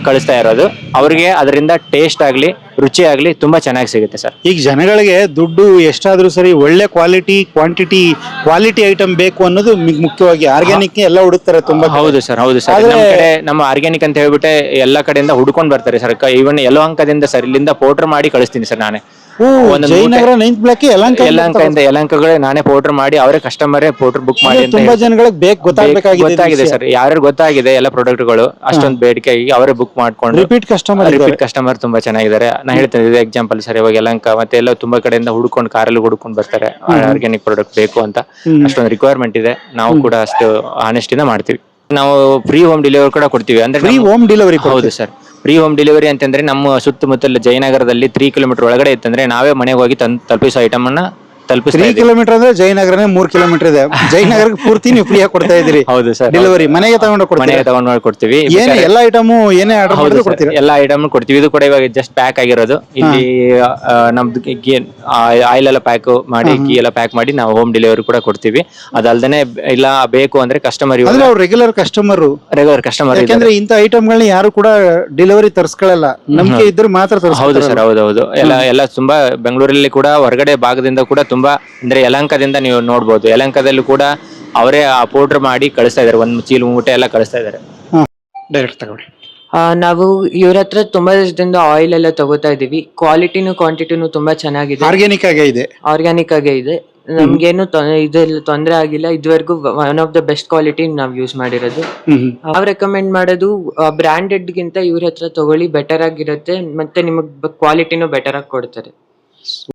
ಕಳಿಸ್ತಾ ಇರೋದು. ಅವ್ರಿಗೆ ಅದರಿಂದ ಟೇಸ್ಟ್ ಆಗ್ಲಿ, ರುಚಿ ಆಗ್ಲಿ ತುಂಬಾ ಚೆನ್ನಾಗಿ ಸಿಗುತ್ತೆ ಸರ್. ಈಗ ಜನಗಳಿಗೆ ದುಡ್ಡು ಎಷ್ಟಾದ್ರೂ ಸರಿ ಒಳ್ಳೆ ಕ್ವಾಲಿಟಿ ಐಟಮ್ ಬೇಕು ಅನ್ನೋದು ಮುಖ್ಯವಾಗಿ. ಆರ್ಗ್ಯಾನಿಕ್ ಎಲ್ಲ ಹುಡುಕ್ತಾರೆ ತುಂಬಾ. ಹೌದು ಸರ್, ಹೌದು ಸರ್. ನಮ್ಮ ಕಡೆ ನಮ್ಮ ಆರ್ಗ್ಯಾನಿಕ್ ಅಂತ ಹೇಳ್ಬಿಟ್ಟೆ ಎಲ್ಲ ಕಡೆಯಿಂದ ಹುಡ್ಕೊಂಡ್ ಬರ್ತಾರೆ ಸರ್. ಇವನ್ ಎಲ್ಲೋ ಅಂಕದಿಂದ ಸರ್ ಇಲ್ಲಿಂದ ಪೌಡರ್ ಮಾಡಿ ಕಳಿಸ್ತೀನಿ ಸರ್ ನಾನೇ. ಜಯನಗರ 9th ಬ್ಲಾಕ್ ಯಲಹಂಕಗಳೇ ನಾನೇ ಪೌಡರ್ ಮಾಡಿ ಅವರೇ ಕಸ್ಟಮರೇ ಪೌಡರ್ ಬುಕ್ ಮಾಡಿ ಅಂತ ತುಂಬಾ ಜನಗಳಿಗೆ ಗೊತ್ತಾಗಿದೆ ಸರ್. ಯಾರು ಗೊತ್ತಾಗಿದೆ ಎಲ್ಲ ಪ್ರಾಡಕ್ಟ್ಗಳು ಅಷ್ಟೊಂದು ಬೇಡಿಕೆ ಆಗಿ ಅವರೇ ಬುಕ್ ಮಾಡ್ಕೊಂಡು ರಿಪೀಟ್ ಕಸ್ಟಮರ್ ತುಂಬಾ ಚೆನ್ನಾಗಿದ್ದಾರೆ. ನಾ ಹೇಳ್ತೇನೆ ಇದು ಎಕ್ಸಾಂಪಲ್ ಸರ್. ಇವಾಗ ಯಲಹಂಕ ಮತ್ತೆ ಎಲ್ಲ ತುಂಬಾ ಕಡೆಯಿಂದ ಹುಡ್ಕೊಂಡು ಕಾರಲ್ಲಿ ಹುಡ್ಕೊಂಡು ಬರ್ತಾರೆ ಆರ್ಗ್ಯಾನಿಕ್ ಪ್ರಾಡಕ್ಟ್ ಬೇಕು ಅಂತ. ಅಷ್ಟೊಂದು ರಿಕ್ವೈರ್ಮೆಂಟ್ ಇದೆ. ನಾವು ಕೂಡ ಅಷ್ಟು ಆನೆಸ್ಟ್ ಇಂದ ಮಾಡ್ತೀವಿ. ನಾವು ಫ್ರೀ ಹೋಮ್ ಡೆಲಿವರಿ ಕೂಡ ಕೊಡ್ತೀವಿ. ಅಂದ್ರೆ ಫ್ರೀ ಹೋಮ್ ಡೆಲಿವರಿ? ಹೌದು ಸರ್. ಫ್ರೀ ಹೋಮ್ ಡೆಲಿವರಿ ಅಂತಂದ್ರೆ ನಮ್ಮ ಸುತ್ತಮುತ್ತಲ ಜಯನಗರದಲ್ಲಿ 3 ಕಿಲೋಮೀಟರ್ ಒಳಗಡೆ ಇತ್ತಂದ್ರೆ ನಾವೇ ಮನೆಗೆ ಹೋಗಿ ತಲುಪಿಸೋ ಐಟಮ್ ಅನ್ನ 3 ಕಿಲೋಮೀಟರ್ ಅಂದ್ರೆ ಜಯನಗರನೇ 3 ಕಿಲೋಮೀಟರ್ ಇದೆ. ಜಯನಗರಕ್ಕೆ ಪೂರ್ತಿ ನೀವು ಫ್ರೀ ಆಗಿ ಕೊಡ್ತಾ ಇದ್ದೀರಿ? ಹೌದು ಸರ್. ಡೆಲಿವರಿ ಮನೆಗೆ ತಗೊಂಡು ಕೊಡ್ತೀವಿ. ಎಲ್ಲ ಐಟಮ್ ಏನೇ ಆರ್ಡರ್ ಮಾಡಿದ್ರು ಕೊಡ್ತೀರಾ? ಎಲ್ಲ ಐಟಮ್ ಕೊಡ್ತೀವಿ. ಇದು ಕೂಡ ಇವಾಗ ಜಸ್ಟ್ ಪ್ಯಾಕ್ ಆಗಿರೋದು. ಇಲ್ಲಿ ನಮ್ದು ಆಯಿಲ್ ಎಲ್ಲ ಪ್ಯಾಕ್ ಮಾಡಿ ಕೀ ಎಲ್ಲ ಪ್ಯಾಕ್ ಮಾಡಿ ನಾವು ಹೋಮ್ ಡೆಲಿವರಿ ಕೂಡ ಕೊಡ್ತೀವಿ. ಅದಲ್ದೇನೆ ಇಲ್ಲ ಬೇಕು ಅಂದ್ರೆ ಕಸ್ಟಮರ್ ರೆಗ್ಯುಲರ್ ಕಸ್ಟಮರ್ ಯಾಕಂದ್ರೆ ಇಂತ ಐಟಮ್ ಗಳನ್ನ ಯಾರು ಕೂಡ ಡೆಲಿವರಿ ತರಿಸ್ಕೊಳ್ಳಲ್ಲ. ನಂಬಿಕೆ ಇದ್ರೆ ಮಾತ್ರ. ಹೌದು ಸರ್. ಹೌದೌದು. ಎಲ್ಲ ತುಂಬಾ ಬೆಂಗಳೂರಲ್ಲಿ ಕೂಡ ಹೊರಗಡೆ ಭಾಗದಿಂದ ಕೂಡ ತುಂಬಾ ಅಂದ್ರೆ ಯಲಹಂಕದಿಂದ ನೀವು ನೋಡ್ಬೋದು. ಯಲಹಂಕದಲ್ಲಿ ಕೂಡ ಅವರೇ ಪೌಡರ್ ಮಾಡಿ ಕಳಿಸ್ತಾ ಇದಾರೆ. ಒಂದು ಚೀಲ ಮೂಟೆ ಎಲ್ಲ ಕಳಿಸ್ತಾ ಇದಾರೆ. ಡೈರೆಕ್ಟ್ ತಗೊಳ್ಳಿ. ನಾವು ಇವ್ರ ಹತ್ರ ತುಂಬಾ ದಿವಸದಿಂದ ಆಯಿಲ್ ಎಲ್ಲ ತಗೋತಾ ಇದೀವಿ. ಕ್ವಾಲಿಟಿನು ಕ್ವಾಂಟಿಟಿನು ತುಂಬಾ ಚೆನ್ನಾಗಿದೆ. ಆರ್ಗ್ಯಾನಿಕ್ ಆಗೇ ಇದೆ. ನಮ್ಗೇನು ಇದೆಲ್ಲ ತೊಂದರೆ ಆಗಿಲ್ಲ ಇದುವರೆಗೂ. One of the best quality ನಾವು ಯೂಸ್ ಮಾಡಿರೋದು. ನಾವ್ ರೆಕಮೆಂಡ್ ಮಾಡೋದು ಬ್ರಾಂಡೆಡ್ ಗಿಂತ ಇವ್ರ ಹತ್ರ ತಗೊಳ್ಳಿ, ಬೆಟರ್ ಆಗಿರುತ್ತೆ. ಮತ್ತೆ ನಿಮಗ್ ಕ್ವಾಲಿಟಿನೂ ಬೆಟರ್ ಆಗಿ ಕೊಡ್ತಾರೆ.